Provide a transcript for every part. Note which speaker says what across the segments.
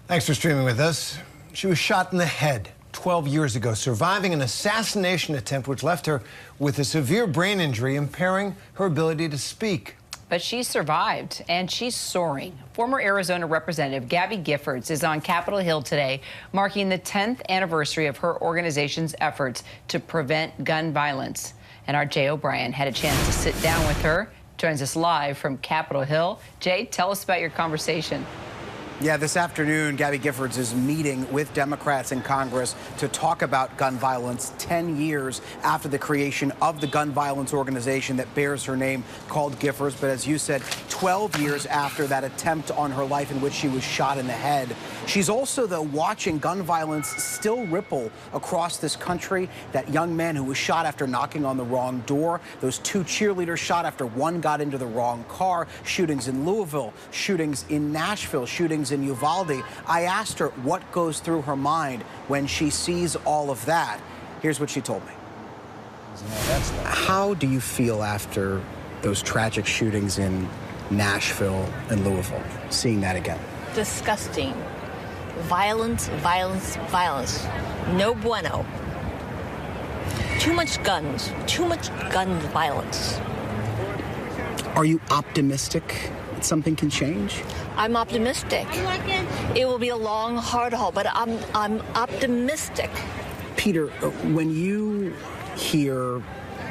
Speaker 1: Thanks for streaming with us. She was shot in the head 12 years ago, surviving an assassination attempt which left her with a severe brain injury, impairing her ability to speak.
Speaker 2: But she survived, and she's soaring. Former Arizona Representative Gabby Giffords is on Capitol Hill today, marking the 10th anniversary of her organization's efforts to prevent gun violence. And our Jay O'Brien had a chance to sit down with her. Joins us live from Capitol Hill. Jay, tell us about your conversation.
Speaker 3: Yeah, this afternoon, Gabby Giffords is meeting with Democrats in Congress to talk about gun violence 10 years after the creation of the gun violence organization that bears her name, called Giffords. But as you said, 12 years after that attempt on her life in which she was shot in the head. She's also, though, watching gun violence still ripple across this country. That young man who was shot after knocking on the wrong door, those two cheerleaders shot after one got into the wrong car, shootings in Louisville, shootings in Nashville, shootings in Uvalde. I asked her what goes through her mind when she sees all of that. Here's what she told me. How do you feel after those tragic shootings in Nashville and Louisville, seeing that again?
Speaker 4: Disgusting. Violence, violence, violence. No bueno. Too much guns. Too much gun violence.
Speaker 3: Are you optimistic that something can change?
Speaker 4: I'm optimistic. It will be a long, hard haul, but I'm optimistic.
Speaker 3: Peter, when you hear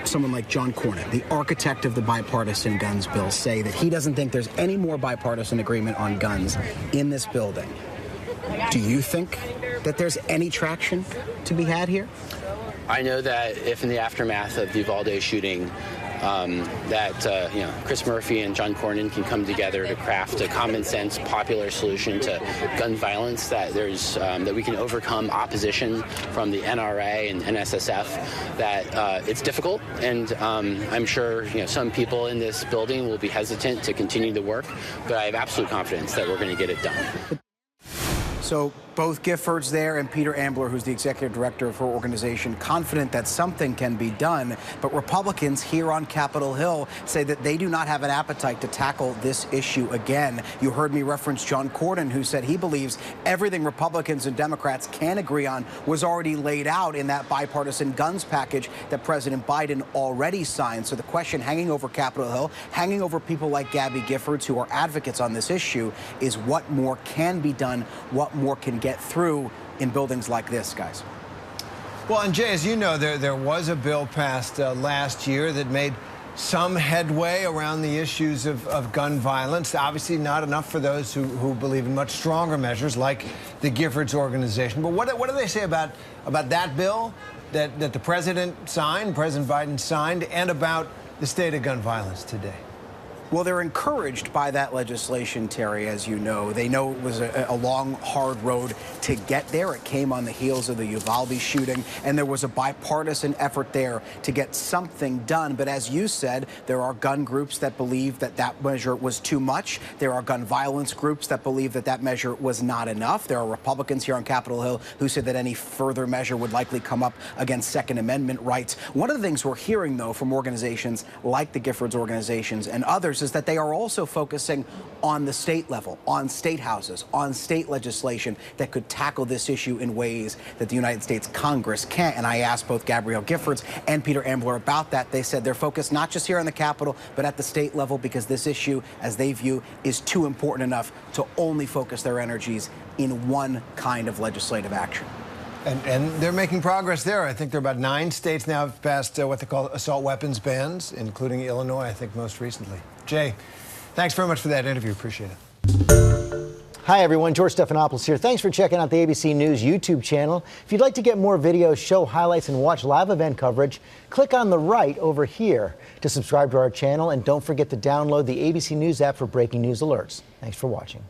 Speaker 3: someone like John Cornyn, the architect of the bipartisan guns bill, say that he doesn't think there's any more bipartisan agreement on guns in this building, do you think that there's any traction to be had here?
Speaker 5: I know that if in the aftermath of the Uvalde shooting, Chris Murphy and John Cornyn can come together to craft a common sense, popular solution to gun violence, that we can overcome opposition from the NRA and NSSF, that it's difficult, and I'm sure some people in this building will be hesitant to continue the work, but I have absolute confidence that we're going to get it done.
Speaker 3: So both Giffords there and Peter Ambler, who's the executive director of her organization, confident that something can be done. But Republicans here on Capitol Hill say that they do not have an appetite to tackle this issue again. You heard me reference John Cornyn, who said he believes everything Republicans and Democrats can agree on was already laid out in that bipartisan guns package that President Biden already signed. So the question hanging over Capitol Hill, hanging over people like Gabby Giffords, who are advocates on this issue, is what more can be done, what more can get through in buildings like this, guys.
Speaker 1: Well, and Jay, as you know, there was a bill passed last year that made some headway around the issues of gun violence. Obviously not enough for those who believe in much stronger measures like the Giffords organization. But what do they say about that bill that the President Biden signed, and about the state of gun violence today?
Speaker 3: Well, they're encouraged by that legislation, Terry, as you know. They know it was a long, hard road to get there. It came on the heels of the Uvalde shooting, and there was a bipartisan effort there to get something done. But as you said, there are gun groups that believe that that measure was too much. There are gun violence groups that believe that that measure was not enough. There are Republicans here on Capitol Hill who said that any further measure would likely come up against Second Amendment rights. One of the things we're hearing, though, from organizations like the Giffords organizations and others is that they are also focusing on the state level, on state houses, on state legislation that could tackle this issue in ways that the United States Congress can't. And I asked both Gabrielle Giffords and Peter Ambler about that. They said they're focused not just here on the Capitol, but at the state level, because this issue, as they view, is too important enough to only focus their energies in one kind of legislative action.
Speaker 1: And they're making progress there. I think there are about 9 states now have passed what they call assault weapons bans, including Illinois, I think, most recently. Jay, thanks very much for that interview. Appreciate it.
Speaker 6: Hi, everyone. George Stephanopoulos here. Thanks for checking out the ABC News YouTube channel. If you'd like to get more videos, show highlights, and watch live event coverage, click on the right over here to subscribe to our channel. And don't forget to download the ABC News app for breaking news alerts. Thanks for watching.